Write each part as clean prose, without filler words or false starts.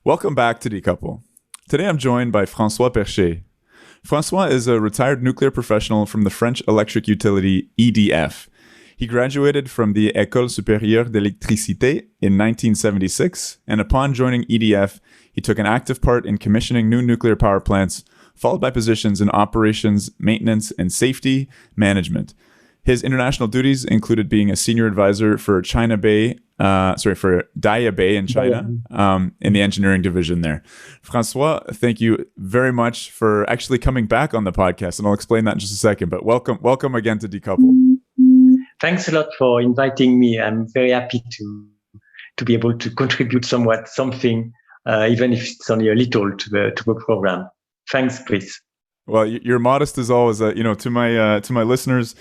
Welcome back to Decouple. Today I'm joined by François Perchet. François is a retired nuclear professional from the French electric utility EDF. He graduated from the École supérieure d'électricité in 1976, and upon joining EDF, he took an active part in commissioning new nuclear power plants, followed by positions in operations, maintenance, and safety management. His international duties included being a senior advisor for for Daya Bay in China, in the engineering division there. François, thank you very much for actually coming back on the podcast, and I'll explain that in just a second. But welcome again to Decouple. Thanks a lot for inviting me. I'm very happy to be able to contribute something, even if it's only a little to the program. Thanks, Chris. Well, you're modest as always. To my listeners,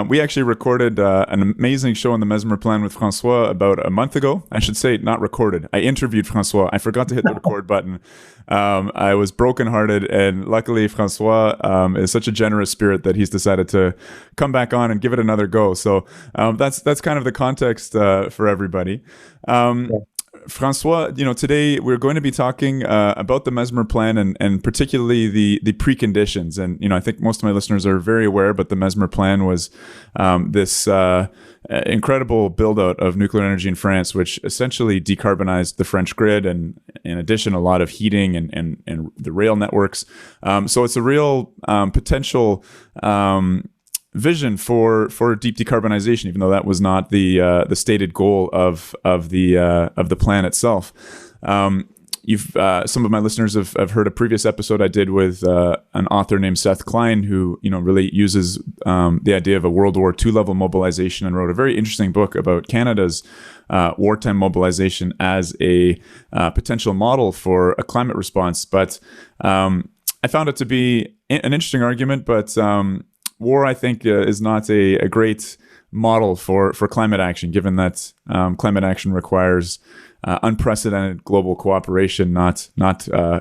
we actually recorded an amazing show on the Messmer Plan with François about a month ago. I should say, not recorded. I interviewed François. I forgot to hit the record button. I was brokenhearted, and luckily François is such a generous spirit that he's decided to come back on and give it another go. So that's kind of the context for everybody. François, today we're going to be talking about the Mesmer Plan and particularly the preconditions. And, I think most of my listeners are very aware, but the Mesmer Plan was this incredible build-out of nuclear energy in France, which essentially decarbonized the French grid and, in addition, a lot of heating and the rail networks. So it's a real potential vision for deep decarbonization, even though that was not the stated goal of the plan itself. Some of my listeners have heard a previous episode I did with an author named Seth Klein, who really uses the idea of a World War II level mobilization and wrote a very interesting book about Canada's wartime mobilization as a potential model for a climate response. But I found it to be an interesting argument, but war, I think, is not a great model for climate action, given that climate action requires unprecedented global cooperation, not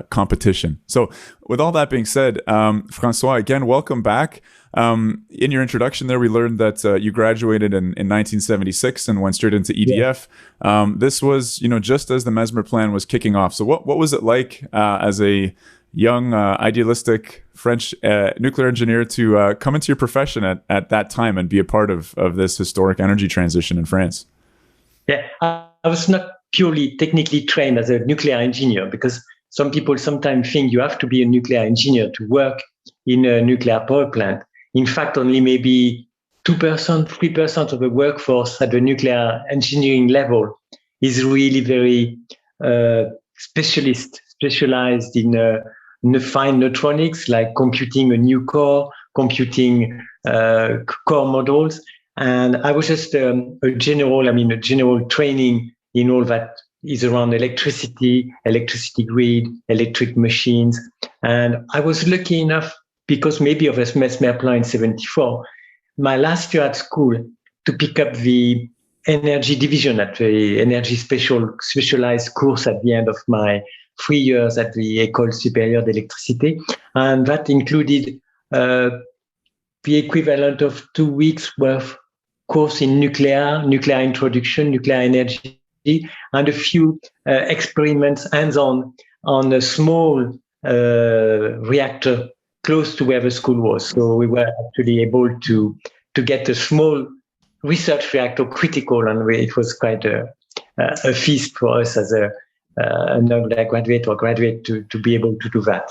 competition. So with all that being said, François, again, welcome back. In your introduction there, we learned that you graduated in 1976 and went straight into EDF. Yeah. This was, just as the Mesmer Plan was kicking off. So what was it like as a young, idealistic French nuclear engineer to come into your profession at that time and be a part of this historic energy transition in France? Yeah, I was not purely technically trained as a nuclear engineer, because some people sometimes think you have to be a nuclear engineer to work in a nuclear power plant. In fact, only maybe 2%, 3% of the workforce at the nuclear engineering level is really very specialized in fine neutronics, like computing a new core, computing core models. And I was just a general training in all that is around electricity grid, electric machines. And I was lucky enough, because maybe of a Mesmer Plan in 74, my last year at school, to pick up the energy division at the energy specialized course at the end of my 3 years at the École supérieure d'électricité. And that included the equivalent of 2 weeks worth course in nuclear introduction, nuclear energy, and a few experiments hands-on on a small reactor close to where the school was. So we were actually able to get a small research reactor critical, and it was quite a feast for us as a undergraduate or graduate to be able to do that.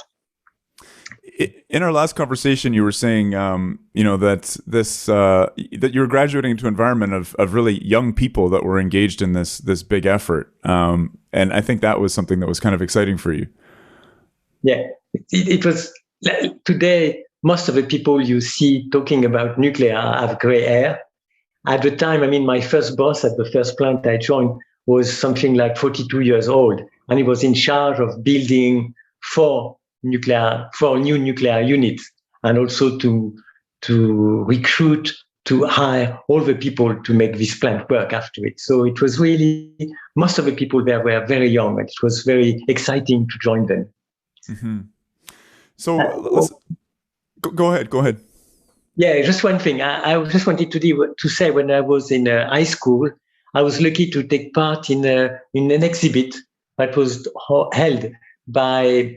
In our last conversation, you were saying, that that you were graduating into an environment of really young people that were engaged in this big effort, and I think that was something that was kind of exciting for you. Yeah, it was. Today, most of the people you see talking about nuclear have gray hair. At the time, my first boss at the first plant I joined was something like 42 years old, and he was in charge of building four new nuclear units, and also to recruit, to hire all the people to make this plant work after it. So it was really, most of the people there were very young, and it was very exciting to join them. Mm-hmm. So let's go ahead. Yeah, just one thing. I just wanted to say, when I was in high school, I was lucky to take part in an exhibit that was held by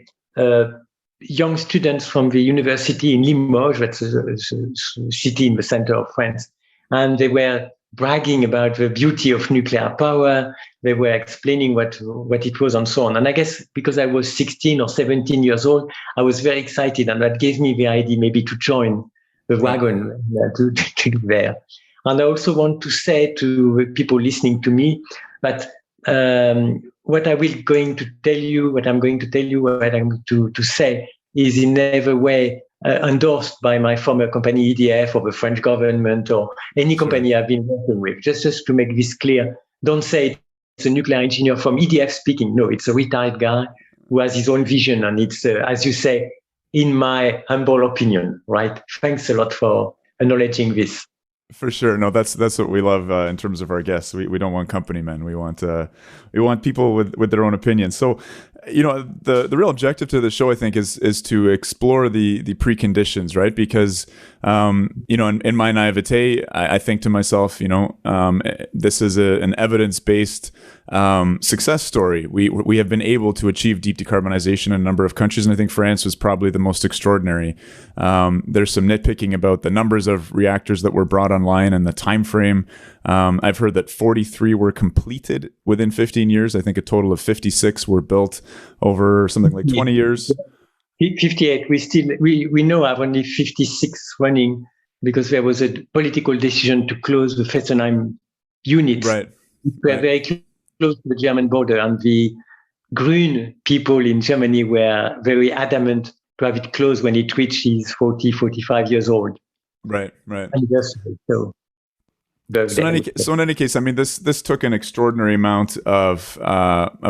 young students from the university in Limoges, that's a city in the center of France. And they were bragging about the beauty of nuclear power. They were explaining what it was and so on. And I guess because I was 16 or 17 years old, I was very excited. And that gave me the idea maybe to join the wagon to do there. And I also want to say to the people listening to me that what I'm going to tell you, what I'm going to say is in every way endorsed by my former company EDF or the French government or any company I've been working with. Just to make this clear, don't say it's a nuclear engineer from EDF speaking. No, it's a retired guy who has his own vision, and it's, as you say, in my humble opinion, right? Thanks a lot for acknowledging this. For sure. No, that's what we love in terms of our guests. We don't want company men. We want people with their own opinions. So, the real objective to the show, I think, is to explore the preconditions, right? Because in my naivete, I think to myself, this is an evidence-based success story. We have been able to achieve deep decarbonization in a number of countries, and I think France was probably the most extraordinary. There's some nitpicking about the numbers of reactors that were brought online and the time frame. I've heard that 43 were completed within 15 years. I think a total of 56 were built over something like 20 years. 58. We know have only 56 running because there was a political decision to close the Fessenheim units. Right. We are very close to the German border, and the Green people in Germany were very adamant to have it closed when it reaches 40, 45 years old. Right. So in any case, I mean, this took an extraordinary amount of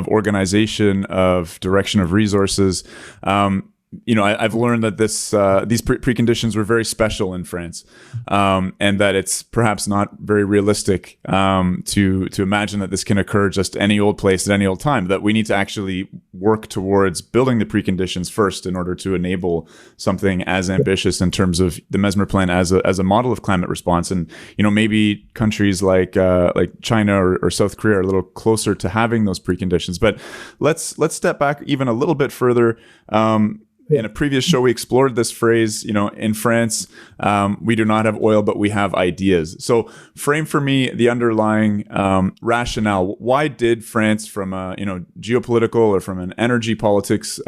organization, of direction of resources. I've learned that these preconditions were very special in France, and that it's perhaps not very realistic to imagine that this can occur just any old place at any old time. That we need to actually work towards building the preconditions first in order to enable something as ambitious in terms of the Mesmer Plan as a model of climate response. And maybe countries like China or South Korea are a little closer to having those preconditions. But let's step back even a little bit further. In a previous show, we explored this phrase, in France, we do not have oil, but we have ideas. So frame for me the underlying rationale. Why did France, from a geopolitical or from an energy politics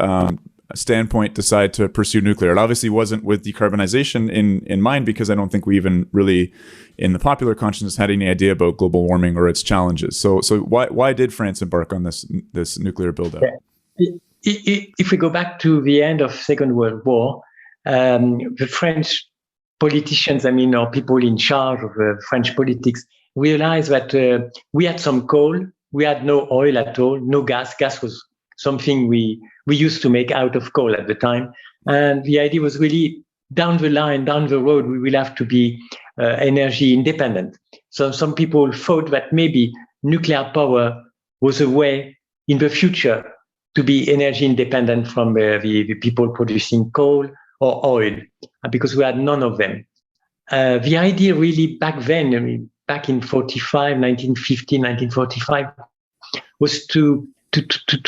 standpoint, decide to pursue nuclear? It obviously wasn't with decarbonization in mind, because I don't think we even really, in the popular consciousness, had any idea about global warming or its challenges. So why did France embark on this nuclear build-out? Yeah. If we go back to the end of Second World War, the French politicians, or people in charge of French politics, realized that we had some coal, we had no oil at all, no gas. Gas was something we used to make out of coal at the time. And the idea was really down the road, we will have to be energy independent. So some people thought that maybe nuclear power was a way in the future to be energy independent from the people producing coal or oil, because we had none of them. The idea really back then, back in 1950, 1945, was to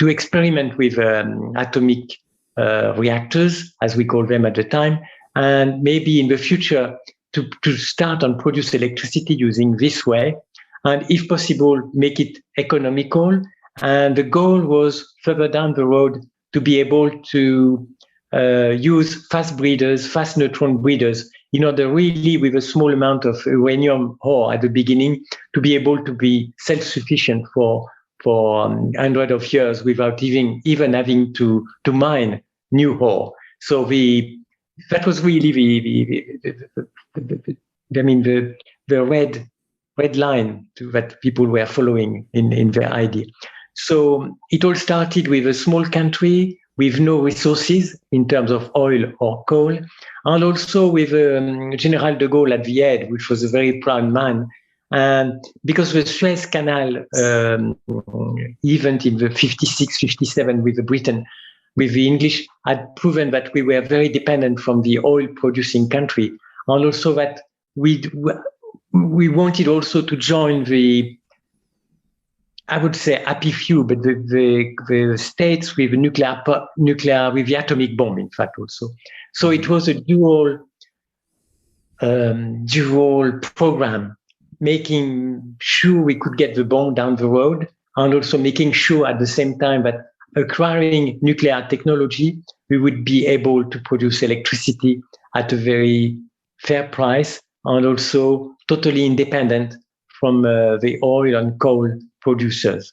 experiment with atomic reactors, as we called them at the time, and maybe in the future to start and produce electricity using this way, and if possible, make it economical. And the goal was further down the road to be able to use fast neutron breeders, in order really, with a small amount of uranium ore at the beginning, to be able to be self-sufficient for hundreds of years without even having to mine new ore. So that was really the red line that people were following in their idea. So it all started with a small country with no resources in terms of oil or coal, and also with General de Gaulle at the head, which was a very proud man. And because the Suez Canal event in the 56, 57 with Britain, with the English, had proven that we were very dependent from the oil-producing country, and also that we wanted also to join the I would say happy few, but the states with nuclear with the atomic bomb, in fact, also. So it was a dual program, making sure we could get the bomb down the road, and also making sure at the same time that acquiring nuclear technology, we would be able to produce electricity at a very fair price, and also totally independent from the oil and coal producers.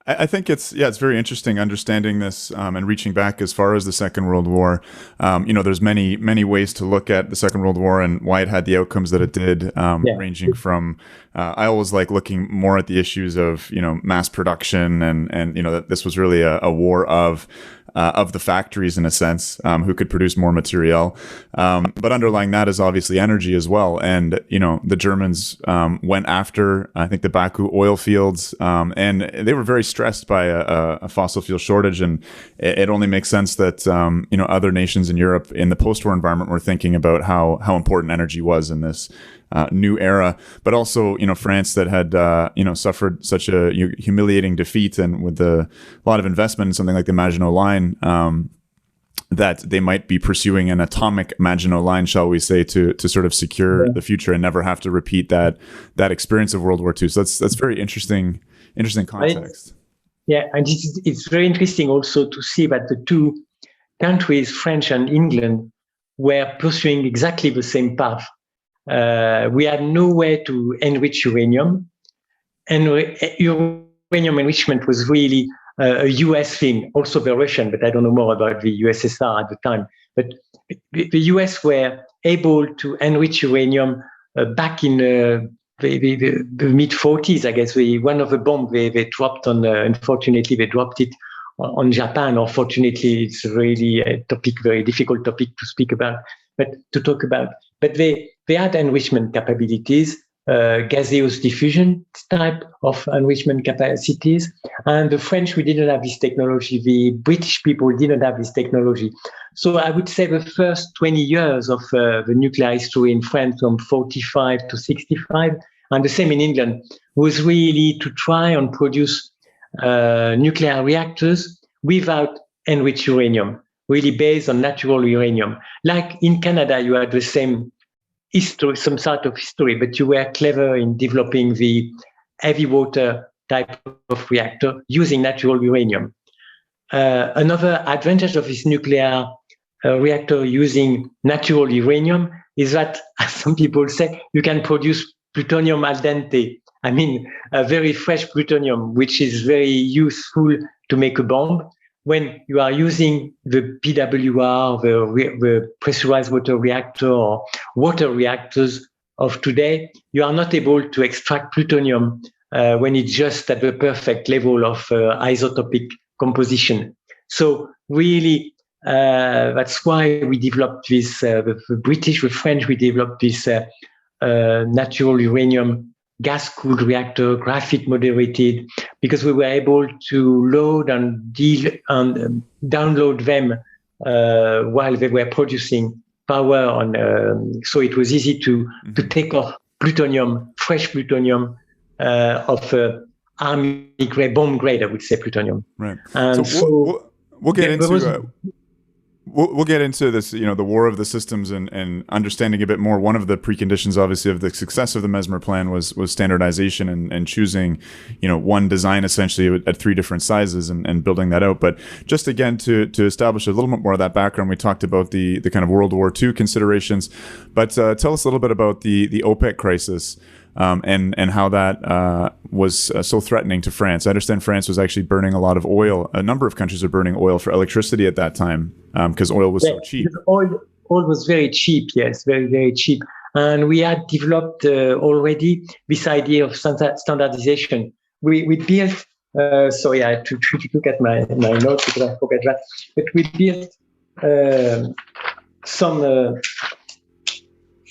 I think it's very interesting understanding this and reaching back as far as the Second World War. There's many ways to look at the Second World War and why it had the outcomes that it did, ranging from I always like looking more at the issues of mass production and that this was really a war of the factories in a sense, who could produce more material. But underlying that is obviously energy as well. And, the Germans went after, I think, the Baku oil fields, and they were very stressed by a fossil fuel shortage. And it only makes sense that, other nations in Europe in the post-war environment were thinking about how important energy was in this new era, but also, France that had, suffered such a humiliating defeat, and with a lot of investment in something like the Maginot Line, that they might be pursuing an atomic Maginot Line, shall we say, to sort of secure the future and never have to repeat that experience of World War II. So that's very interesting context. And it's very interesting also to see that the two countries, France and England, were pursuing exactly the same path. We had no way to enrich uranium, and uranium enrichment was really a US thing, also the Russian, but I don't know more about the USSR at the time. But the US were able to enrich uranium back in the mid-40s, I guess. One of the bombs they dropped on, unfortunately, they dropped it on Japan, or fortunately, it's really a topic, very difficult topic to talk about. But they had enrichment capabilities, gaseous diffusion type of enrichment capacities. And the French, we didn't have this technology. The British people didn't have this technology. So I would say the first 20 years of the nuclear history in France, from 45 to 65, and the same in England, was really to try and produce nuclear reactors without enriched uranium, really based on natural uranium. Like in Canada, you had the same history, some sort of history, but you were clever in developing the heavy water type of reactor using natural uranium. Another advantage of this nuclear reactor using natural uranium is that, as some people say, you can produce plutonium al dente. I mean, a very fresh plutonium, which is very useful to make a bomb. When you are using the PWR, the pressurized water reactor, or water reactors of today, you are not able to extract plutonium when it's just at the perfect level of isotopic composition. So really, that's why we developed this, the British, the French, we developed this natural uranium gas-cooled reactor, graphite moderated, because we were able to load and download them while they were producing power on. So it was easy to take off plutonium, fresh plutonium of army grade, bomb grade, I would say, plutonium. Right. And so we'll get into. We'll get into this, the war of the systems and understanding a bit more. One of the preconditions, obviously, of the success of the Mesmer Plan was standardization and choosing, one design essentially at three different sizes and building that out. But just again, to establish a little bit more of that background, we talked about the kind of World War II considerations. But tell us a little bit about the OPEC crisis. And how that was so threatening to France. I understand France was actually burning a lot of oil. A number of countries were burning oil for electricity at that time because oil was so cheap. Oil was very cheap, yes, very, very cheap. And we had developed already this idea of standardization. We built, sorry, I had to look at my notes because I forgot that. But we built some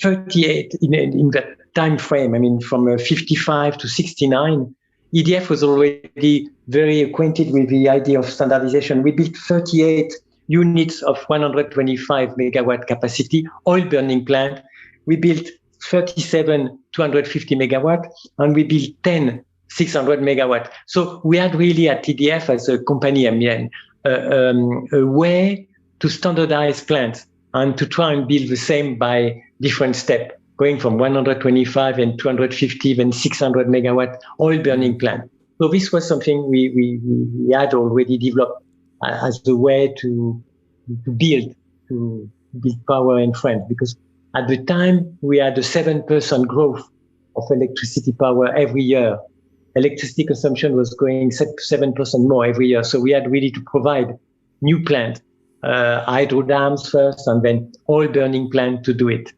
38 in that time frame. I mean, from 55 to 69, EDF was already very acquainted with the idea of standardization. We built 38 units of 125 megawatt capacity oil burning plant. We built 37 250 megawatt, and we built 10 600 megawatt. So we had really at EDF as a company, a way to standardize plants and to try and build the same by different steps, going from 125 and 250, then 600 megawatt oil burning plant. So this was something we had already developed as the way to build power in France, because at the time we had a 7% growth of electricity power every year. Electricity consumption was going 7% more every year. So we had really to provide new plants, hydro dams first, and then oil burning plant to do it.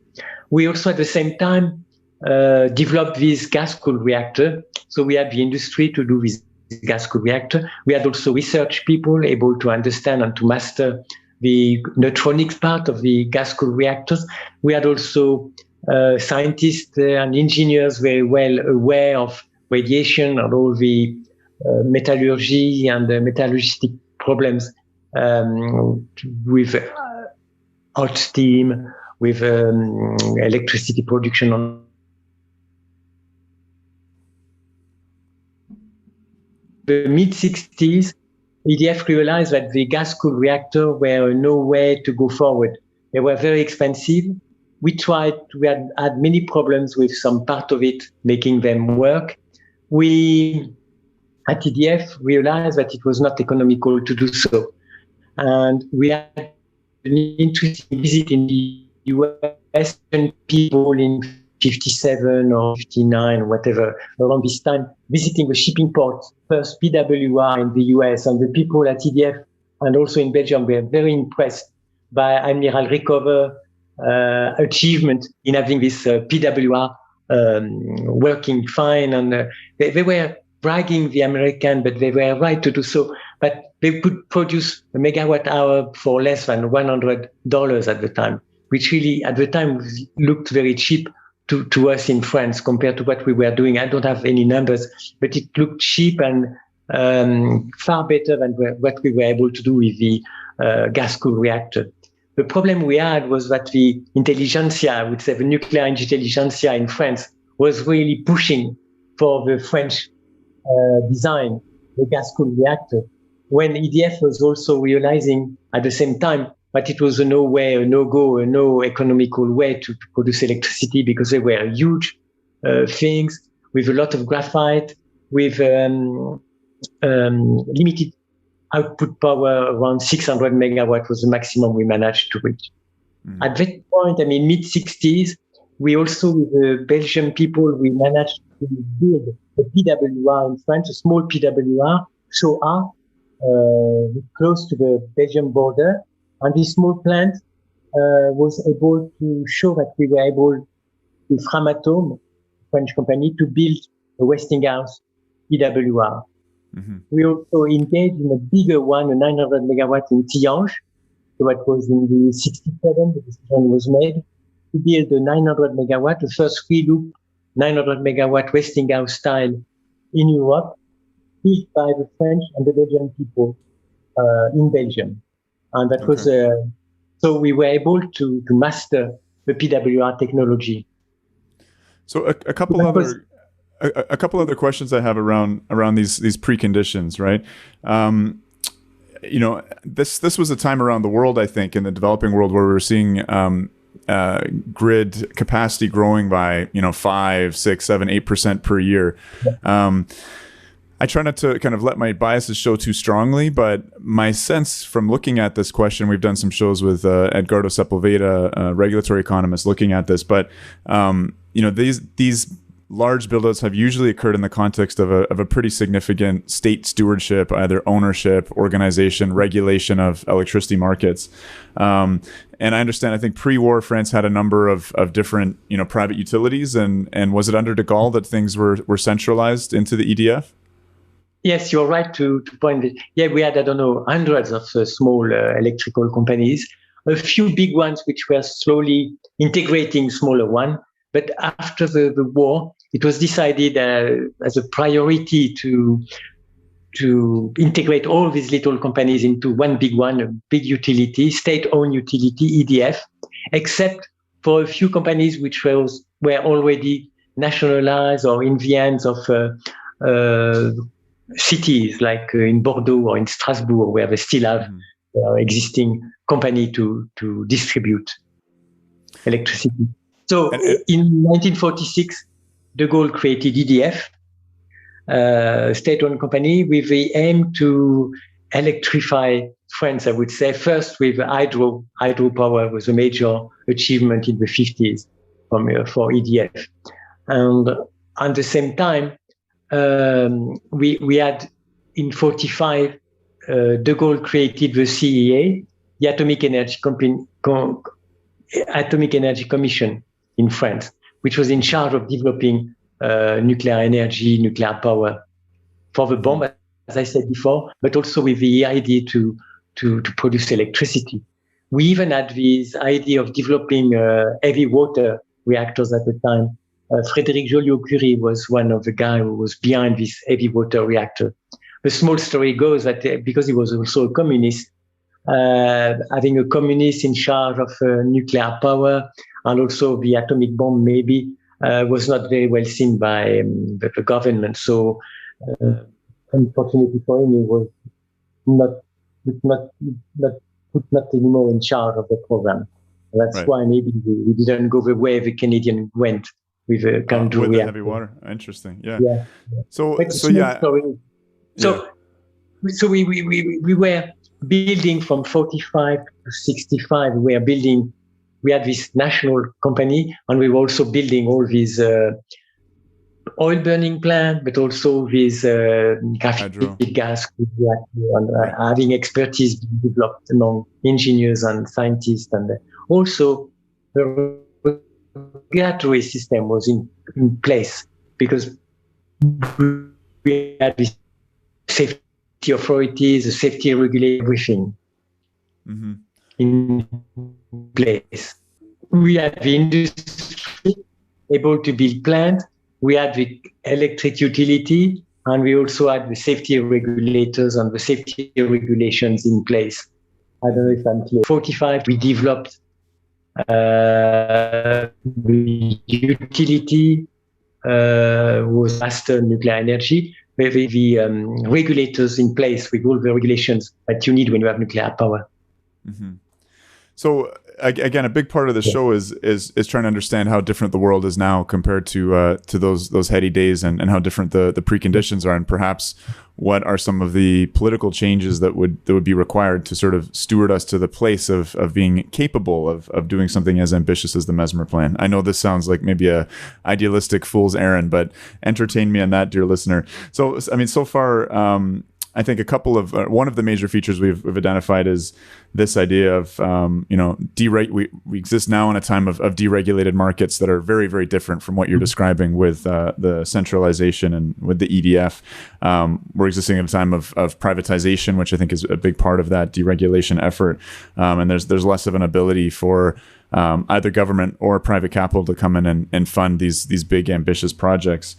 We also at the same time developed this gas-cooled reactor. So we had the industry to do this gas-cooled reactor. We had also research people able to understand and to master the neutronics part of the gas-cooled reactors. We had also scientists and engineers very well aware of radiation and all the metallurgy and the metallurgistic problems with hot steam, with electricity production on the mid-60s. EDF realized that the gas-cooled reactor were no way to go forward. They were very expensive. We had many problems with some part of it, making them work. We, at EDF, realized that it was not economical to do so. And we had an interesting visit in the US, people in 57 or 59, whatever, around this time, visiting the shipping ports, first PWR in the US, and the people at EDF and also in Belgium were very impressed by Admiral Rickover's achievement in having this PWR working fine. And they were bragging the American, but they were right to do so. But they could produce a megawatt hour for less than $100 at the time, which really at the time looked very cheap to us in France compared to what we were doing. I don't have any numbers, but it looked cheap and far better than what we were able to do with the gas-cooled reactor. The problem we had was that the intelligentsia, I would say the nuclear intelligentsia in France, was really pushing for the French design, the gas-cooled reactor, when EDF was also realizing at the same time but it was a no way, a no-go, a no economical way to produce electricity because they were huge things with a lot of graphite, with limited output power. Around 600 megawatt was the maximum we managed to reach. At that point, I mean, mid-60s, we also, with the Belgian people, we managed to build a PWR in France, a small PWR, Shoah, close to the Belgian border. And this small plant was able to show that we were able, with Framatome, a French company, to build a Westinghouse PWR. Mm-hmm. We also engaged in a bigger one, a 900 megawatt in Tihange. So that was in the 67, the decision was made to build a 900 megawatt, the first free-loop 900 megawatt Westinghouse style in Europe, built by the French and the Belgian people in Belgium. And that was, so we were able to master the PWR technology. So a couple other questions I have around these preconditions, right? You know, this was a time around the world, I think, in the developing world where we were seeing grid capacity growing by 5, 6, 7, 8% per year. I try not to kind of let my biases show too strongly, but my sense from looking at this question, we've done some shows with Edgardo Sepulveda, a regulatory economist, looking at this, but these large buildouts have usually occurred in the context of a pretty significant state stewardship, either ownership, organization, regulation of electricity markets. And I understand, I think pre-war France had a number of different private utilities, and was it under de Gaulle that things were centralized into the EDF? Yes, you're right to point it. Yeah, we had, I don't know, hundreds of small electrical companies, a few big ones which were slowly integrating smaller ones. But after the war, it was decided as a priority to integrate all these little companies into one big one, a big utility, state-owned utility, EDF, except for a few companies which were already nationalized or in the hands of cities like in Bordeaux or in Strasbourg, where they still have existing company to distribute electricity. So in 1946, de Gaulle created EDF, state-owned company, with the aim to electrify France, I would say. First with hydropower was a major achievement in the 50s for EDF. And at the same time, we had in 45, de Gaulle created the CEA, the Atomic Energy Commission in France, which was in charge of developing nuclear energy, nuclear power for the bomb, as I said before, but also with the idea to produce electricity. We even had this idea of developing heavy water reactors at the time. Frédéric Joliot-Curie was one of the guys who was behind this heavy water reactor. The small story goes that because he was also a communist, having a communist in charge of nuclear power and also the atomic bomb maybe was not very well seen by the government. So unfortunately for him, he was not anymore in charge of the program. That's why maybe we didn't go the way the Canadian went with a Kandu with reactor. the heavy water. Interesting. Yeah. So we were building from 45 to 65. We had this national company, and we were also building all these oil burning plant, but also this graphite gas reactor, and having expertise developed among engineers and scientists, and also the regulatory system was in place because we had this safety authorities, the safety regulation, everything in place. We had the industry able to build plant. We had the electric utility, and we also had the safety regulators and the safety regulations in place. I don't know if I'm clear. 45, we developed the utility was master nuclear energy, with the regulators in place, with all the regulations that you need when you have nuclear power. So again, a big part of the show is trying to understand how different the world is now compared to those heady days, and how different the preconditions are, and perhaps what are some of the political changes that would be required to sort of steward us to the place of being capable of doing something as ambitious as the Mesmer Plan. I know this sounds like maybe a idealistic fool's errand, but entertain me on that, dear listener. So I mean, so far, I think one of the major features we've identified is this idea of we exist now in a time of deregulated markets that are very, very different from what you're describing with the centralization and with the EDF. We're existing in a time of privatization, which I think is a big part of that deregulation effort. And there's less of an ability for either government or private capital to come in and fund these big ambitious projects.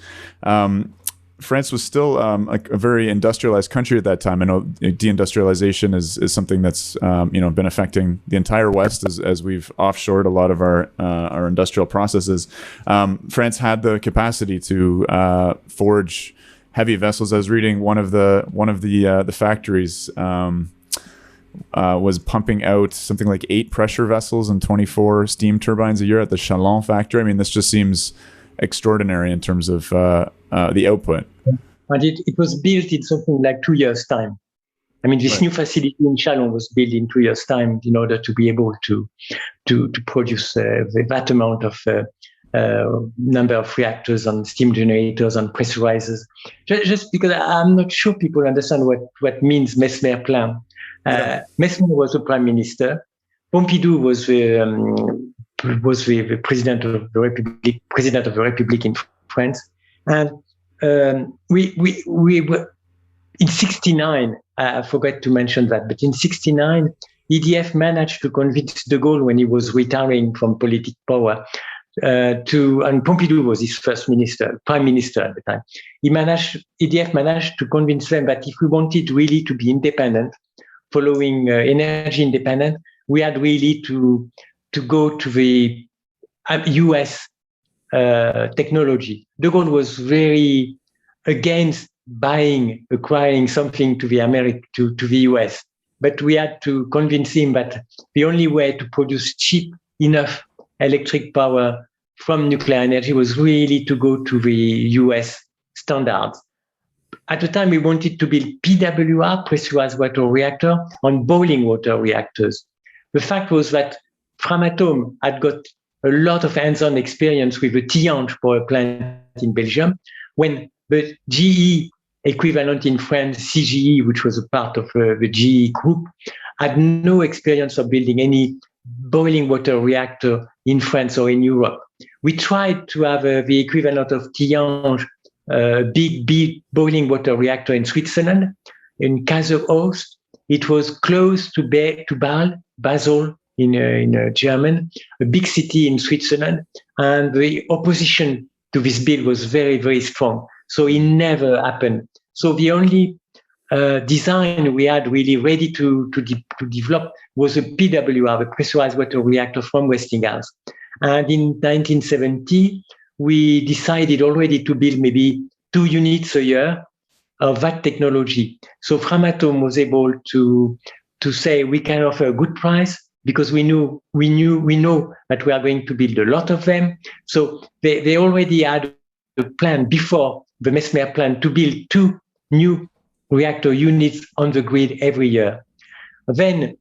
France was still a very industrialized country at that time. I know deindustrialization is something that's been affecting the entire West as we've offshored a lot of our industrial processes. France had the capacity to forge heavy vessels. I was reading one of the factories was pumping out something like 8 pressure vessels and 24 steam turbines a year at the Chalon factory. I mean, this just seems extraordinary in terms of the output. And it was built in something like 2 years' time. I mean, this new facility in Chalon was built in 2 years' time in order to be able to produce that amount of number of reactors and steam generators and pressurizers. Just because I'm not sure people understand what means Messmer Plan. Mesmer was the prime minister. Pompidou was the president of the Republic in France, and we were in '69. I forgot to mention that, but in '69, EDF managed to convince de Gaulle, when he was retiring from political power, and Pompidou was his first prime minister at the time. EDF managed to convince them that if we wanted really to be independent, following energy independent, we had really to go to the US technology. De Gaulle was very against acquiring something to the US. But we had to convince him that the only way to produce cheap enough electric power from nuclear energy was really to go to the US standards. At the time, we wanted to build PWR, pressurized water reactor, on boiling water reactors. The fact was that Framatome had got a lot of hands-on experience with the Tihange power plant in Belgium, when the GE equivalent in France, CGE, which was a part of the GE group, had no experience of building any boiling water reactor in France or in Europe. We tried to have the equivalent of Tihange, big boiling water reactor in Switzerland, in Kaiserhorst. It was close to Basel in German, a big city in Switzerland, and the opposition to this bill was very, very strong. So it never happened. So the only design we had really ready to develop was a PWR, the pressurized water reactor from Westinghouse. And in 1970, we decided already to build maybe 2 units a year of that technology. So Framatome was able to say we can offer a good price because we know that we are going to build a lot of them. So they already had a plan before the Messmer Plan to build 2 new reactor units on the grid every year. Then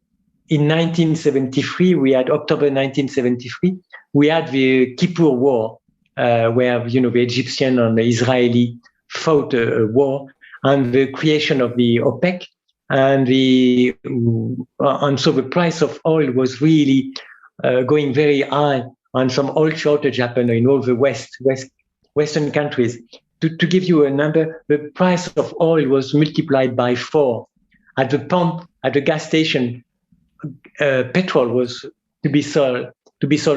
in 1973, October 1973, we had the Kippur War, where the Egyptian and the Israeli fought a war, and the creation of the OPEC, and so the price of oil was really going very high, and some oil shortage happened in all the Western countries. To give you a number, the price of oil was multiplied by 4. At the pump, at the gas station, petrol was to be sold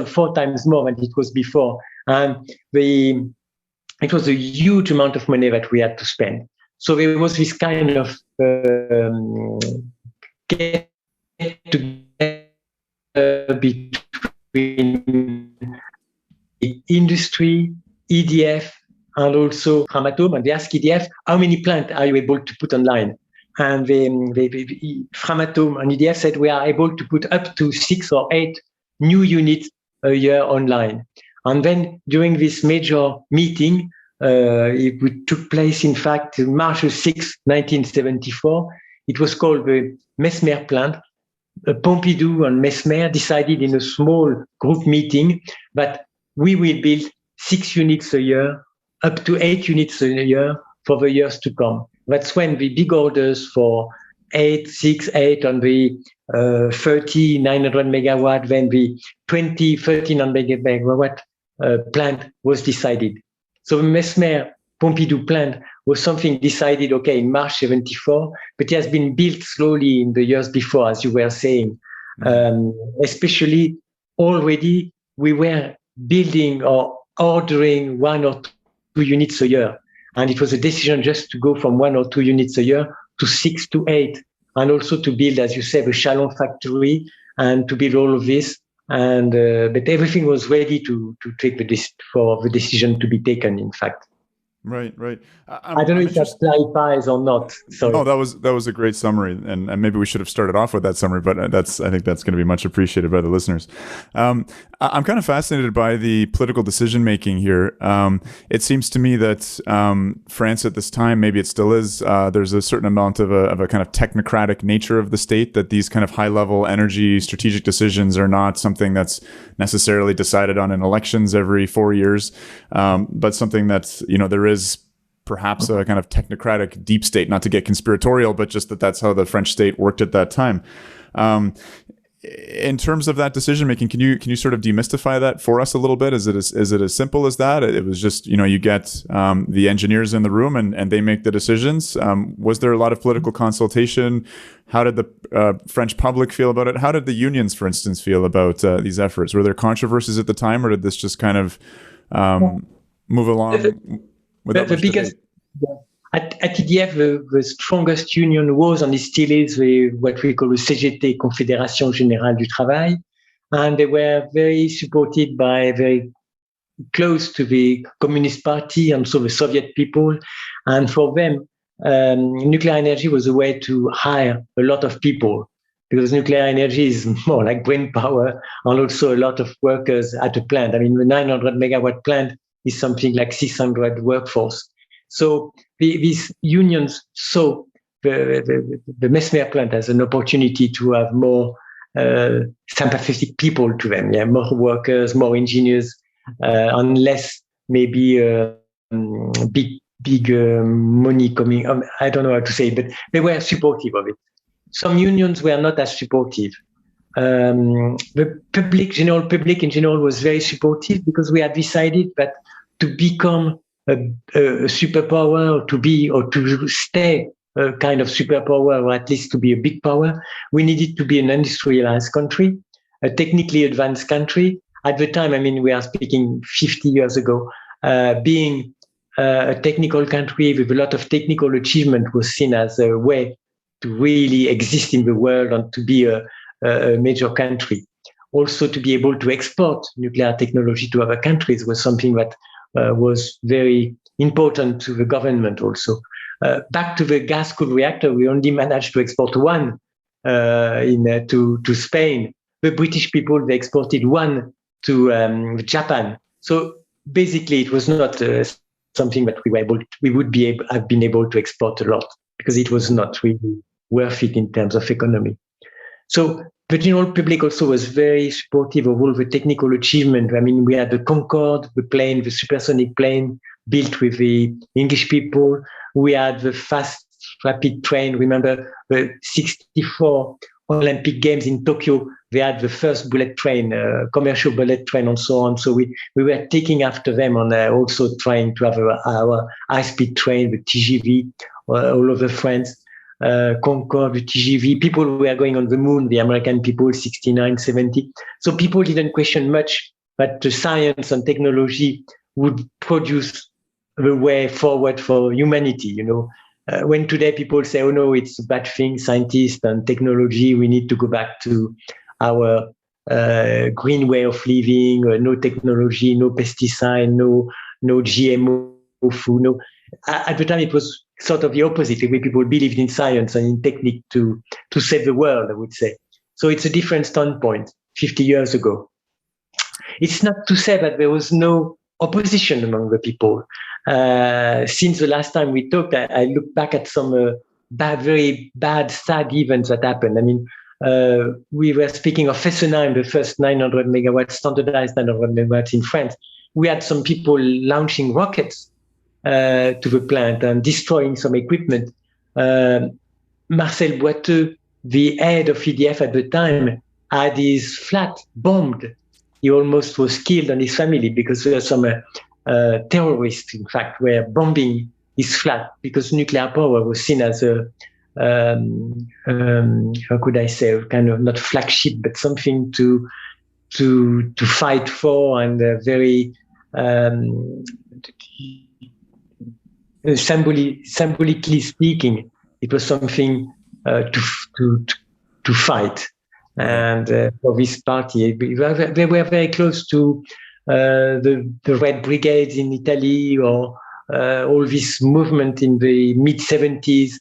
4 times more than it was before. And it was a huge amount of money that we had to spend. So there was this kind of get together between the industry, EDF, and also Framatome, and they asked EDF, how many plants are you able to put online? And Framatome and EDF said, we are able to put up to 6 or 8 new units a year online. And then during this major meeting, it took place, in fact, March 6, 1974. It was called the Messmer Plan. Pompidou and Mesmer decided in a small group meeting that we will build 6 units a year, up to 8 units a year for the years to come. That's when the big orders for 8 on the 30, 900 megawatt, then the 20, 1300 megawatt plant was decided. So the Mesmer Pompidou plant was something decided, in March 74, but it has been built slowly in the years before, as you were saying. Especially already we were building or ordering 1 or 2 units a year. And it was a decision just to go from 1 or 2 units a year to 6 to 8, and also to build, as you said, a Chalon factory and to build all of this. And but everything was ready to take for the decision to be taken, in fact. Right. I don't know if that clarifies or not. Sorry. No, that was a great summary, and maybe we should have started off with that summary, but I think that's going to be much appreciated by the listeners. I'm kind of fascinated by the political decision making here. It seems to me that France at this time, maybe it still is, there's a certain amount of a kind of technocratic nature of the state, that these kind of high level energy strategic decisions are not something that's necessarily decided on in elections every 4 years, but something that's, there is perhaps a kind of technocratic deep state, not to get conspiratorial, but just that's how the French state worked at that time. In terms of that decision making, can you sort of demystify that for us a little bit? Is it as simple as that? It was just, you get the engineers in the room and they make the decisions. Was there a lot of political consultation? How did the French public feel about it? How did the unions, for instance, feel about these efforts? Were there controversies at the time, or did this just kind of move along? The biggest at EDF, the strongest union was and still is what we call the CGT, Confédération Générale du Travail, and they were very supported by very close to the Communist Party and so the Soviet people, And for them, nuclear energy was a way to hire a lot of people, because nuclear energy is more like brain power and also a lot of workers at a plant. I mean, the 900 megawatt plant is something like 600 workforce. So these unions saw the Messmer plant as an opportunity to have more sympathetic people to them, more workers, more engineers, and less maybe big money coming. I don't know how to say it, but they were supportive of it. Some unions were not as supportive. The general public in general was very supportive, because we had decided that to become a superpower, or to stay a kind of superpower, or at least to be a big power, we needed to be an industrialized country, a technically advanced country. At the time, I mean, we are speaking 50 years ago, being a technical country with a lot of technical achievement was seen as a way to really exist in the world and to be a major country. Also, to be able to export nuclear technology to other countries was something that was very important to the government also. Back to the gas-cooled reactor, we only managed to export one to Spain. The British people, they exported one to Japan. So basically, it was not something that we would have been able to export a lot, because it was not really worth it in terms of economy. So the general public also was very supportive of all the technical achievement. I mean, we had the Concorde, the plane, the supersonic plane built with the English people. We had the fast, rapid train. Remember the 64 Olympic Games in Tokyo, they had the first bullet train, commercial bullet train, and so on. So we were taking after them, and also trying to have our high-speed train, the TGV, all over France. Concorde, the TGV. People were going on the moon, the American people, 69, 70. So people didn't question much that the science and technology would produce the way forward for humanity, you know. When today people say, oh no, it's a bad thing, scientists and technology, we need to go back to our green way of living, no technology, no pesticide, no GMO food. No. At the time, it was sort of the opposite, where people believed in science and in technique to save the world, I would say. So it's a different standpoint 50 years ago. It's not to say that there was no opposition among the people. Since the last time we talked, I look back at some very bad, sad events that happened. I mean, we were speaking of Fessenheim, the first 900 megawatts, standardized 900 megawatts in France. We had some people launching rockets to the plant and destroying some equipment. Marcel Boiteux, the head of EDF at the time, had his flat bombed. He almost was killed, and his family, because there were some terrorists, in fact, were bombing his flat, because nuclear power was seen as a, how could I say, kind of not flagship, but something to fight for, and very symbolically speaking, it was something to fight. And for this party, they were very close to the Red Brigades in Italy, or all this movement in the mid-70s,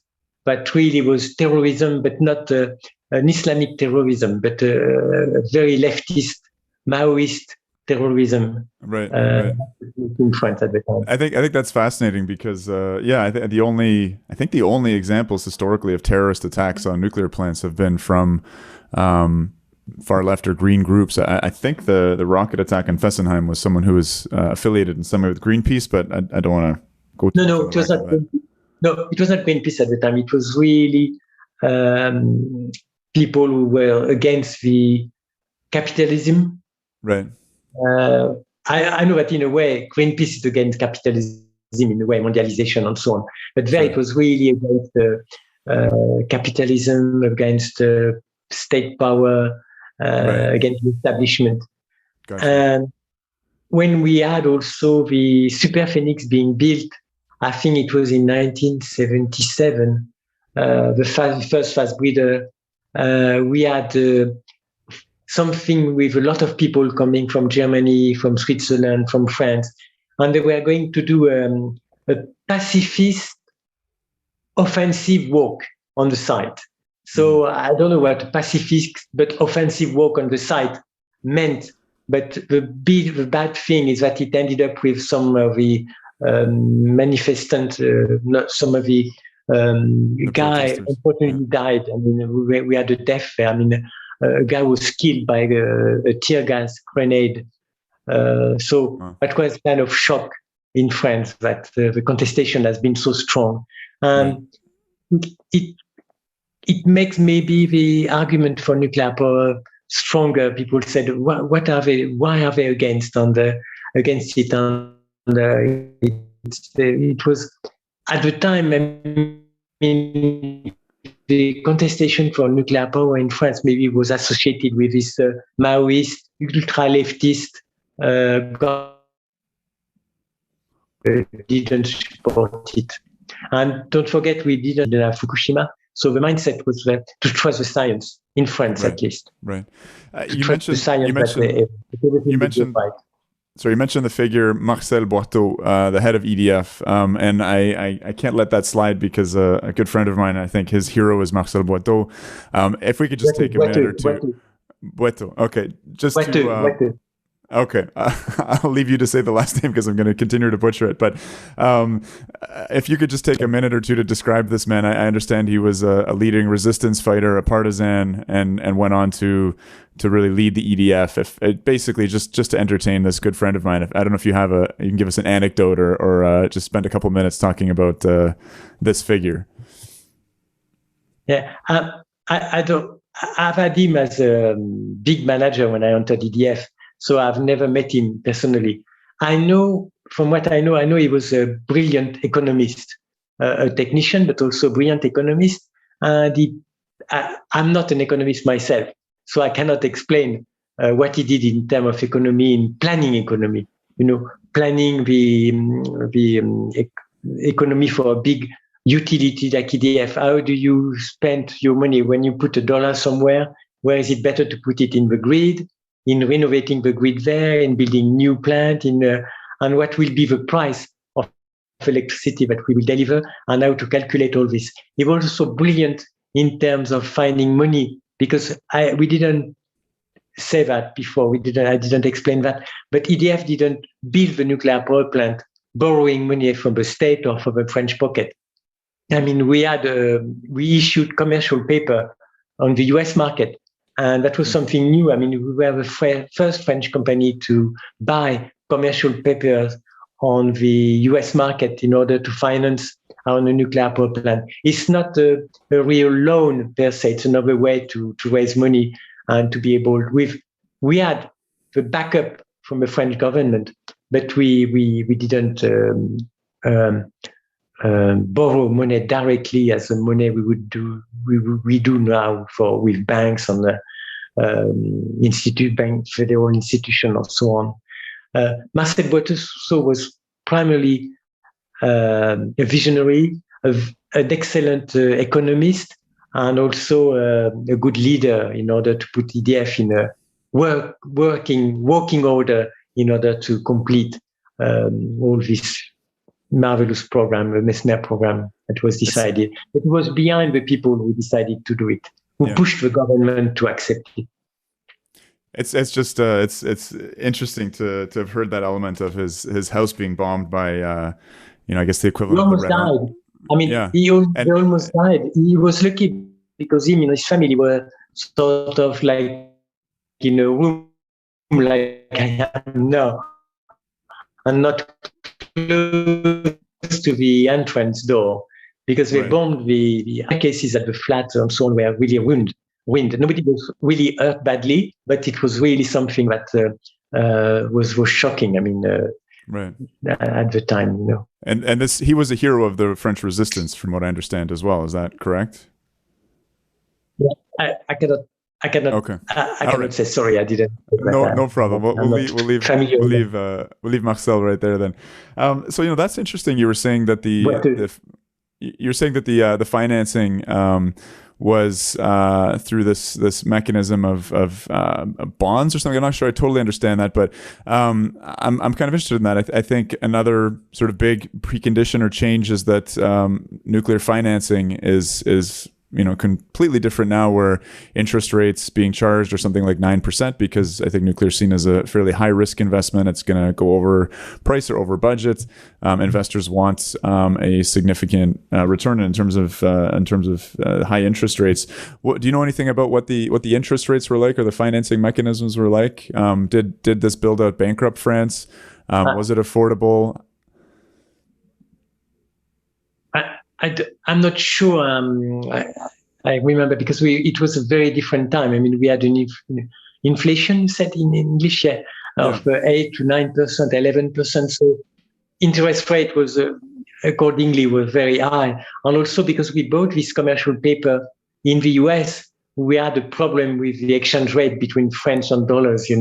that really was terrorism, but not an Islamic terrorism, but a very leftist, Maoist terrorism. Right. In France at the time. I think that's fascinating, because I think the only examples historically of terrorist attacks on nuclear plants have been from far left or green groups. I think the rocket attack in Fessenheim was someone who was affiliated in some way with Greenpeace, but I don't want to go. No, it was not. No, it was not Greenpeace at the time. It was really people who were against the capitalism. Right. I know that in a way, Greenpeace is against capitalism, in a way, mondialization and so on. But there, it was really against capitalism, against state power, against the establishment. Gotcha. And when we had also the Super Phoenix being built, I think it was in 1977, the first fast breeder, we had something with a lot of people coming from Germany, from Switzerland, from France, and they were going to do a pacifist offensive work on the site. So I don't know what pacifist but offensive work on the site meant. But the bad thing is that it ended up with some of the manifestant, some of the guy unfortunately died. I mean, we had a death there. I mean, a guy was killed by a tear gas grenade. That was kind of shock in France that the contestation has been so strong. It makes maybe the argument for nuclear power stronger. People said, "What are they? Why are they against it?" And it was at the time. I mean, the contestation for nuclear power in France maybe was associated with this Maoist, ultra-leftist didn't support it. And don't forget, we didn't have Fukushima. So the mindset was to trust the science in France, at least. Right. You mentioned the figure Marcel Boiteau, the head of EDF, and I can't let that slide because a good friend of mine, I think his hero is Marcel Boiteau. If we could just take a minute or two. Boiteau. Okay. Okay, I'll leave you to say the last name because I'm going to continue to butcher it. But if you could just take a minute or two to describe this man. I understand he was a leading resistance fighter, a partisan, and went on to really lead the EDF. Basically, just to entertain this good friend of mine. I don't know if you can give us an anecdote or just spend a couple minutes talking about this figure. Yeah, I've had him as a big manager when I entered EDF. So I've never met him personally. From what I know he was a brilliant economist, a technician, but also a brilliant economist. And I'm not an economist myself, so I cannot explain what he did in terms of economy, in planning economy. Planning the economy for a big utility like EDF. How do you spend your money when you put $1 somewhere? Where is it better to put it in the grid? In renovating the grid there, in building new plant, and what will be the price of electricity that we will deliver, and how to calculate all this. He was also brilliant in terms of finding money, because we didn't say that before. I didn't explain that. But EDF didn't build the nuclear power plant borrowing money from the state or from the French pocket. I mean, we issued commercial paper on the US market. And that was something new. I mean, we were the first French company to buy commercial papers on the US market in order to finance our nuclear power plant. It's not a real loan per se. It's another way to raise money and to be able we had the backup from the French government, but we didn't borrow money directly as the money we do now with banks and federal institution and so on. Marcel Boiteau was primarily a visionary, an excellent economist, and also a good leader in order to put EDF in a working order in order to complete all this marvelous program, the Mesmer program that was decided. It was behind the people who decided to do it, who pushed the government to accept it. It's just it's interesting to have heard that element of his house being bombed by I guess the equivalent. He almost died. I mean, he almost died. He was lucky because him and his family were sort of like in a room like I am now, and not close to the entrance door, because they bombed the cases at the flat and so on were really ruined. Nobody was really hurt badly, but it was really something that was shocking. I mean, at the time, And he was a hero of the French resistance, from what I understand, as well. Is that correct? Yeah, I cannot. Okay. I cannot say sorry. I didn't. No problem. We'll leave Marcel right there then. So that's interesting. You were saying that the financing was through this mechanism of bonds or something. I'm not sure I totally understand that, but I'm kind of interested in that. I think another sort of big precondition or change is that nuclear financing is completely different now, where interest rates being charged are something like 9%, because I think nuclear is seen as a fairly high risk investment. It's going to go over price or over budget. Investors want a significant return in terms of high interest rates. Do you know anything about what the interest rates were like, or the financing mechanisms were like? Did this build out bankrupt France? Was it affordable? I'm not sure. I remember, because it was a very different time. I mean, we had an inflation set in English, of 8 to 9%, 11%. So interest rate was accordingly was very high. And also because we bought this commercial paper in the US, we had a problem with the exchange rate between French and dollars. Right.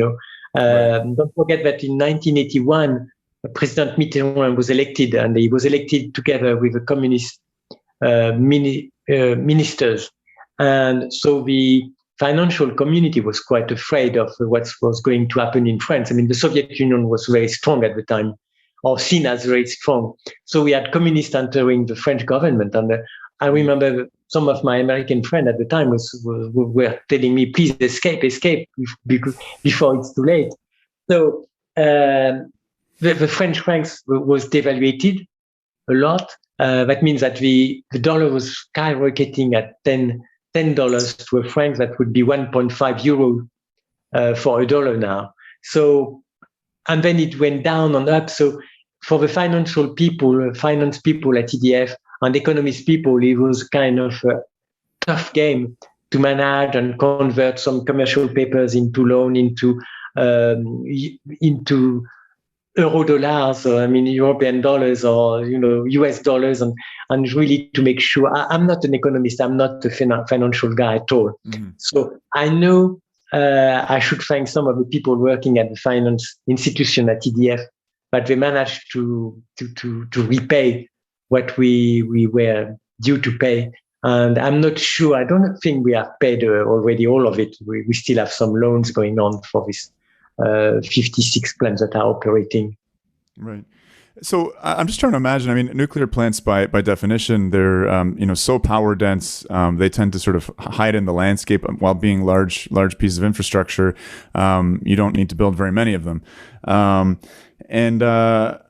Don't forget that in 1981, President Mitterrand was elected, and he was elected together with the communist ministers. And so the financial community was quite afraid of what was going to happen in France. I mean, the Soviet Union was very strong at the time, or seen as very strong. So we had communists entering the French government. And I remember some of my American friends at the time were telling me, please escape before it's too late. So the French francs was devaluated a lot. That means that the dollar was skyrocketing at $10 to a franc. That would be 1.5 euro for a dollar now. So, and then it went down and up. So for the finance people at EDF and economist people, it was kind of a tough game to manage and convert some commercial papers into loan, into euro dollars, or European dollars, or US dollars, and really to make sure. I'm not an economist. I'm not a financial guy at all. Mm-hmm. So I know I should thank some of the people working at the finance institution at EDF, but they managed to repay what we were due to pay. And I'm not sure. I don't think we have paid already all of it. We still have some loans going on for this 56 plants that are operating. Right. So I'm just trying to imagine. I mean, nuclear plants, by definition, they're so power dense. They tend to sort of hide in the landscape while being large pieces of infrastructure. You don't need to build very many of them.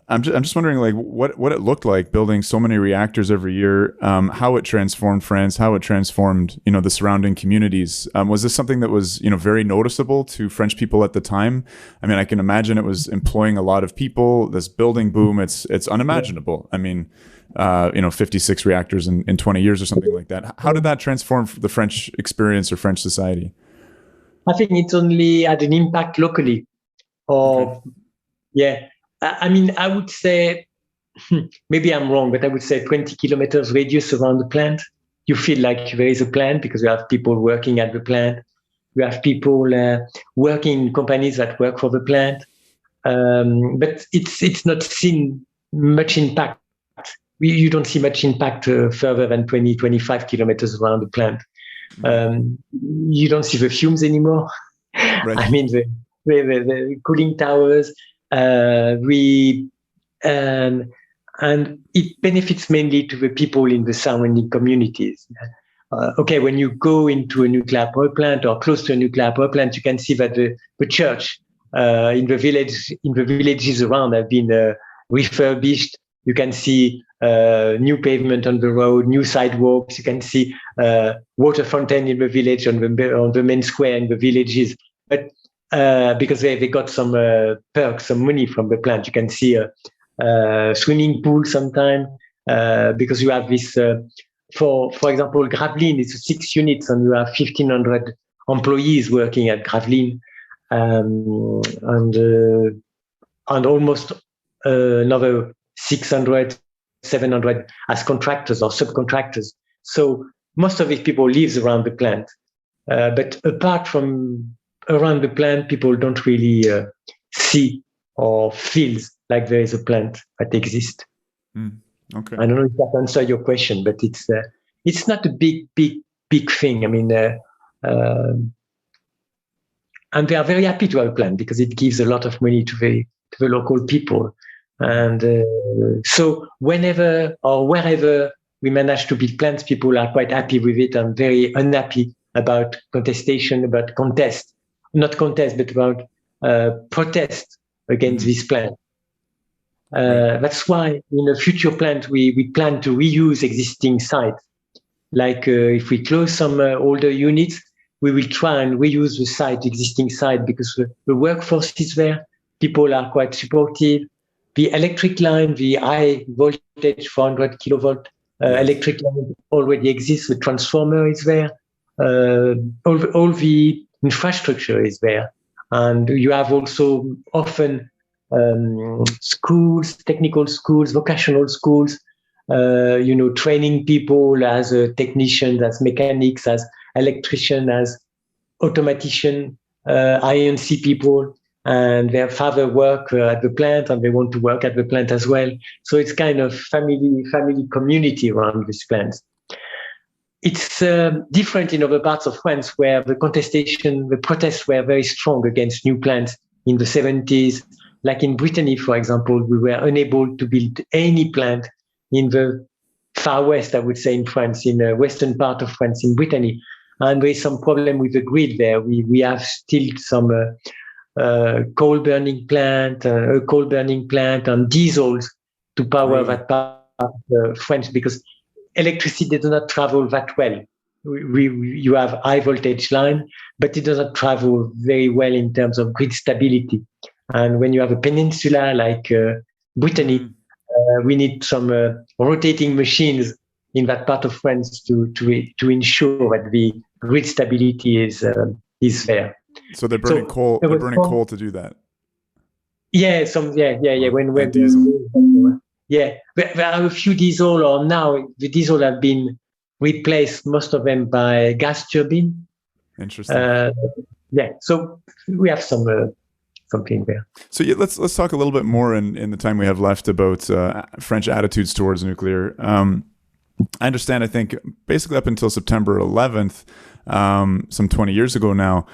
I'm just wondering, like, what it looked like building so many reactors every year, how it transformed France, how it transformed, the surrounding communities. Was this something that was, very noticeable to French people at the time? I mean, I can imagine it was employing a lot of people. This building boom, it's unimaginable. I mean, 56 reactors in 20 years or something like that. How did that transform the French experience or French society? I think it only had an impact locally. I mean, I would say, maybe I'm wrong, but I would say 20 kilometers radius around the plant. You feel like there is a plant because you have people working at the plant. You have people working in companies that work for the plant. But it's not seen much impact. You don't see much impact further than 20, 25 kilometers around the plant. You don't see the fumes anymore. Right. I mean, the cooling towers. And it benefits mainly to the people in the surrounding communities. When you go into a nuclear power plant or close to a nuclear power plant, you can see that the church in the villages around have been refurbished. You can see new pavement on the road, new sidewalks. You can see water fountain in the village on the main square in the villages. But because they got some perks, some money from the plant. You can see a swimming pool sometime because you have this, for example, Gravelines is 6 units and you have 1,500 employees working at Gravelines, and almost another 600, 700 as contractors or subcontractors. So most of these people live around the plant. But apart from around the plant, people don't really see or feel like there is a plant that exists. Okay. I don't know if that answers your question, but it's not a big big thing. I mean, and they are very happy to have a plant because it gives a lot of money to the local people. And so whenever or wherever we manage to build plants, people are quite happy with it and very unhappy about contestation, about contest, not contest, but about protest against this plant. That's why in a future plant, we plan to reuse existing sites. Like if we close some older units, we will try and reuse the existing site, because the workforce is there. People are quite supportive. The electric line, the high voltage 400 kilovolt electric line already exists. The transformer is there. All the infrastructure is there. And you have also often schools, technical schools, vocational schools, training people as technicians, as mechanics, as electrician, as automatician, INC people, and their father work at the plant and they want to work at the plant as well. So it's kind of family community around these plants. It's different in other parts of France where the protests were very strong against new plants in the 70s. Like in Brittany, for example, we were unable to build any plant in the far west, I would say, in France, in the western part of France, in Brittany. And there is some problem with the grid there. We have still some coal burning plant and diesels to power that part of France, because electricity does not travel that well. You have high voltage line, but it does not travel very well in terms of grid stability. And when you have a peninsula like Brittany, we need some rotating machines in that part of France to ensure that the grid stability is there. So they're burning coal. They're burning coal to do that. Yeah, When diesel. There are a few diesel, or now the diesel have been replaced, most of them, by gas turbine. Interesting. So we have something there. So let's talk a little bit more in the time we have left about French attitudes towards nuclear. I understand, I think, basically up until September 11th, some 20 years ago now,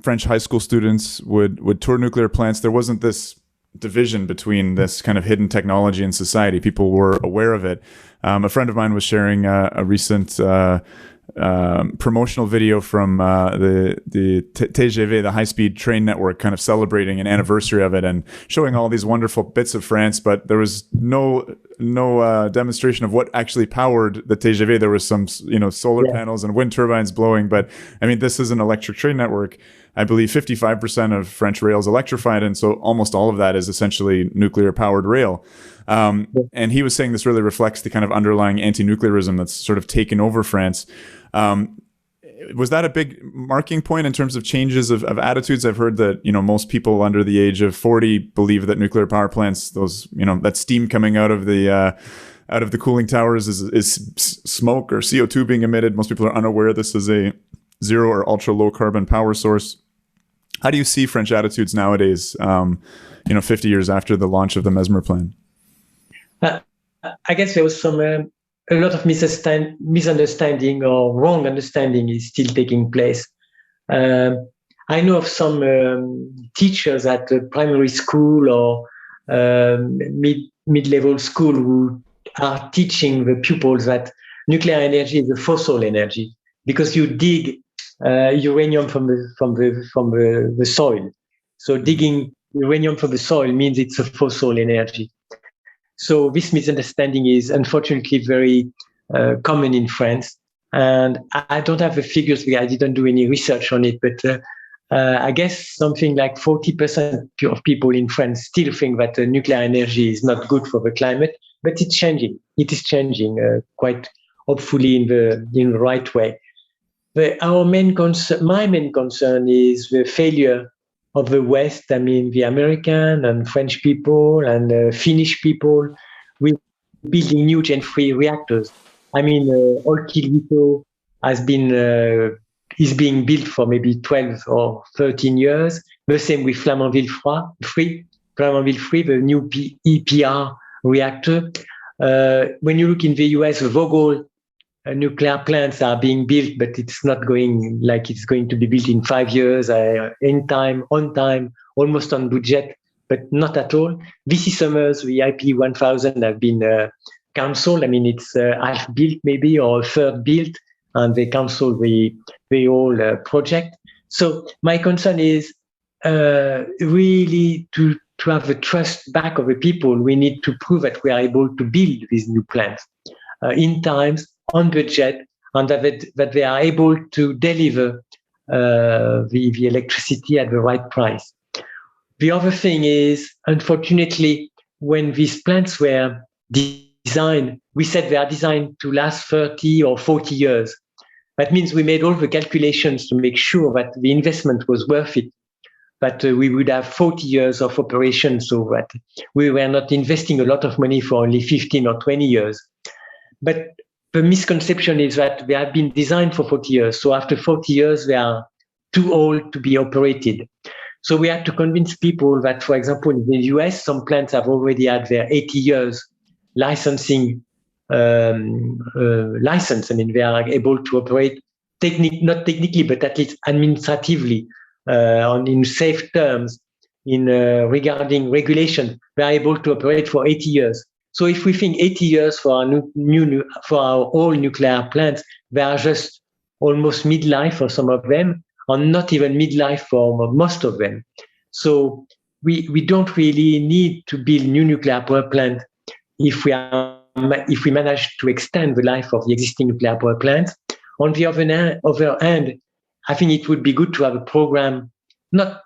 French high school students would tour nuclear plants. There wasn't this division between this kind of hidden technology in society. People were aware of it. A friend of mine was sharing a recent promotional video from the TGV, the high-speed train network, kind of celebrating an anniversary of it and showing all these wonderful bits of France, but there was no demonstration of what actually powered the TGV. There was some solar panels and wind turbines blowing, but I mean, this is an electric train network. I believe 55% of French rail is electrified, and so almost all of that is essentially nuclear-powered rail. And he was saying this really reflects the kind of underlying anti-nuclearism that's sort of taken over France. Was that a big marking point in terms of changes of attitudes? I've heard that most people under the age of 40 believe that nuclear power plants, those that steam coming out of the cooling towers is smoke or CO2 being emitted. Most people are unaware this is a zero or ultra low carbon power source. How do you see French attitudes nowadays, 50 years after the launch of the Mesmer Plan? I guess there was a lot of misunderstanding or wrong understanding is still taking place. I know of some teachers at the primary school or mid-level school who are teaching the pupils that nuclear energy is a fossil energy, because you dig uranium from the soil. So digging uranium from the soil means it's a fossil energy. So this misunderstanding is unfortunately very common in France. And I don't have the figures because I didn't do any research on it, but I guess something like 40% of people in France still think that nuclear energy is not good for the climate, but it's changing. It is changing quite hopefully in the right way. My main concern is the failure of the West. I mean, the American and French people and Finnish people with building new Gen 3 reactors. I mean, Olkiluoto is being built for maybe 12 or 13 years. The same with Flamanville 3, the new EPR reactor. When you look in the US, the Vogtle nuclear plants are being built, but it's not going like it's going to be built in 5 years, in time, on time, almost on budget, but not at all. VC Summers, the IP 1000 have been cancelled. I mean, it's half built maybe or a third built, and they cancel the whole project. So my concern is really to have the trust back of the people. We need to prove that we are able to build these new plants in times, on budget, and that they are able to deliver the electricity at the right price. The other thing is, unfortunately, when these plants were designed, we said they are designed to last 30 or 40 years. That means we made all the calculations to make sure that the investment was worth it, that we would have 40 years of operation, so that we were not investing a lot of money for only 15 or 20 years. But the misconception is that they have been designed for 40 years. So after 40 years, they are too old to be operated. So we had to convince people that, for example, in the US, some plants have already had their 80 years licensing license. I mean, they are able to operate not technically, but at least administratively, in safe terms, regarding regulation. They are able to operate for 80 years. So if we think 80 years for our for our old nuclear plants, they are just almost midlife for some of them, or not even midlife for most of them. So we don't really need to build new nuclear power plant if we manage to extend the life of the existing nuclear power plants. On the other hand, I think it would be good to have a program, not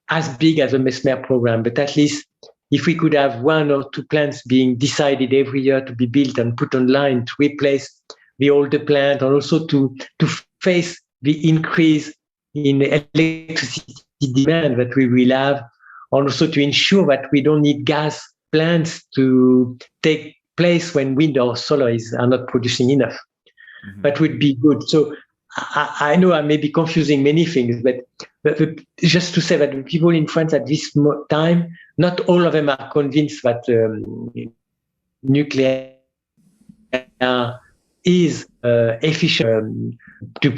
as big as a Mesmer program, but at least if we could have 1 or 2 plants being decided every year to be built and put online to replace the older plant, and also to face the increase in electricity demand that we will have, and also to ensure that we don't need gas plants to take place when wind or solar are not producing enough. Mm-hmm. That would be good. So I know I may be confusing many things, but just to say that the people in France at this time, not all of them are convinced that nuclear is efficient to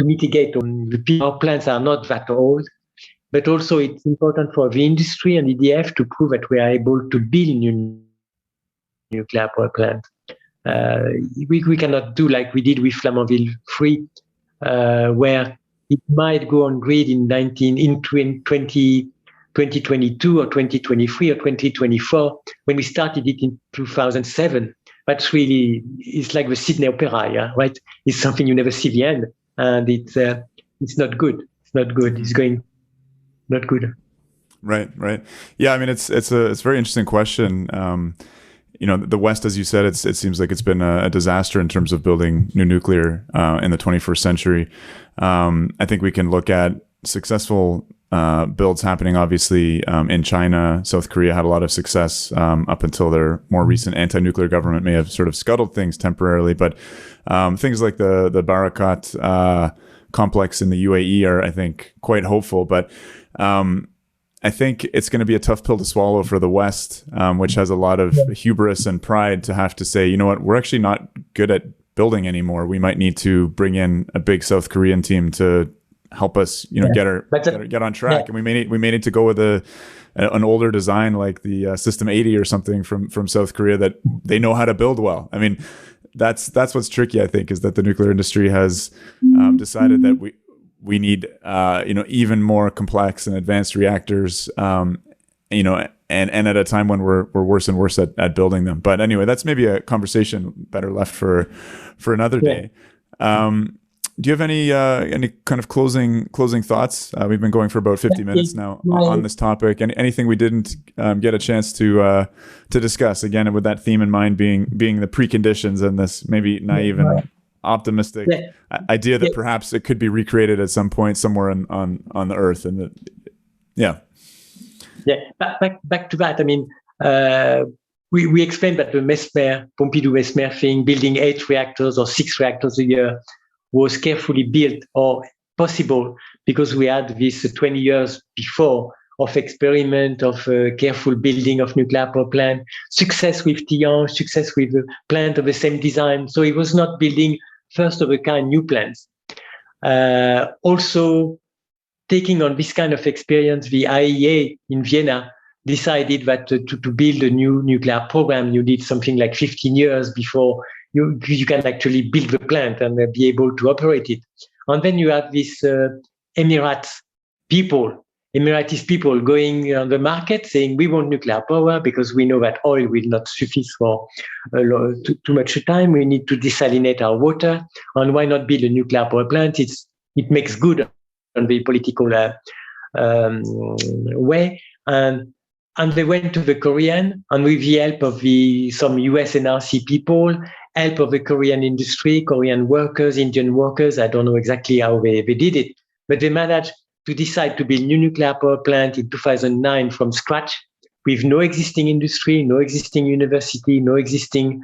mitigate. The power plants are not that old, but also it's important for the industry and EDF to prove that we are able to build new nuclear power plants. We cannot do like we did with Flamanville 3, where it might go on grid in 2022 or 2023 or 2024, when we started it in 2007. That's really, it's like the Sydney Opera, yeah, right? It's something you never see the end, and it's not good. It's not good. It's going not good. Right. Yeah, I mean, it's a very interesting question. The West, as you said, it seems like it's been a disaster in terms of building new nuclear in the 21st century. I think we can look at successful builds happening, obviously, in China. South Korea had a lot of success up until their more recent anti-nuclear government may have sort of scuttled things temporarily. But things like the Barakat complex in the UAE are, I think, quite hopeful. But I think it's going to be a tough pill to swallow for the West, which has a lot of hubris and pride to have to say, you know what, we're actually not good at building anymore. We might need to bring in a big South Korean team to help us, get on track. And we may need to go with an older design like the System 80 or something from South Korea that they know how to build well. I mean, that's what's tricky, I think, is that the nuclear industry has decided that we need, even more complex and advanced reactors, and at a time when we're worse and worse at building them. But anyway, that's maybe a conversation better left for another day. Do you have any kind of closing thoughts? We've been going for about 50 minutes now on this topic. Anything we didn't get a chance to discuss? Again, with that theme in mind, being the preconditions and this maybe naive and optimistic idea that perhaps it could be recreated at some point somewhere on the Earth, and back to that. I mean, we explained that the Pompidou-Mesmer thing, building 8 reactors or 6 reactors a year, was carefully built or possible because we had this 20 years before of experiment, of careful building of nuclear power plant, success with Tihange, success with a plant of the same design. So he was not building first of a kind new plants. Also, taking on this kind of experience, the IAEA in Vienna decided that to build a new nuclear program, you need something like 15 years before you can actually build the plant and be able to operate it. And then you have this Emiratis people going on the market saying we want nuclear power because we know that oil will not suffice for too much time. We need to desalinate our water, and why not build a nuclear power plant? It makes good on the political way, and they went to the Korean, and with the help of some US NRC people, help of the Korean industry, Korean workers, Indian workers, I don't know exactly how they did it, but they managed to decide to build new nuclear power plant in 2009 from scratch, with no existing industry, no existing university, no existing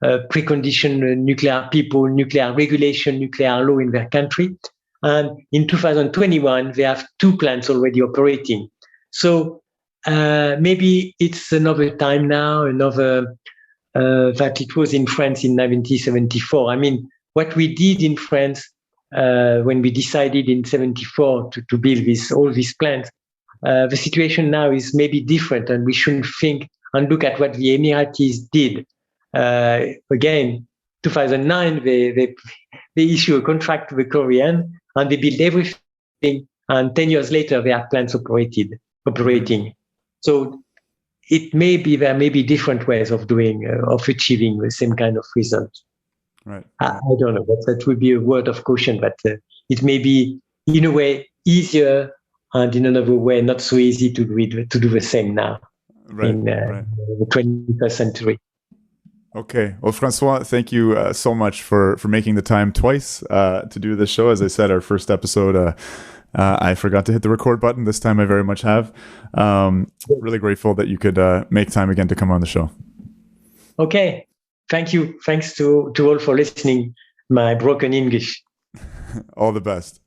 precondition nuclear people, nuclear regulation, nuclear law in their country. And in 2021, they have 2 plants already operating. So maybe it's another time now, that it was in France in 1974. I mean, what we did in France when we decided in 74 to build all these plants, the situation now is maybe different, and we shouldn't think and look at what the Emiratis did. Again, 2009, they issue a contract to the Korean, and they build everything, and 10 years later, they have plants operating. So there may be different ways of achieving the same kind of result. Right. I don't know, but that would be a word of caution, but it may be, in a way, easier, and in another way, not so easy to do the same now in the 21st century. Okay. Well, François, thank you so much for making the time twice to do this show. As I said, our first episode, I forgot to hit the record button. This time I very much have. Really grateful that you could make time again to come on the show. Okay. Thank you. Thanks to all for listening. My broken English. All the best.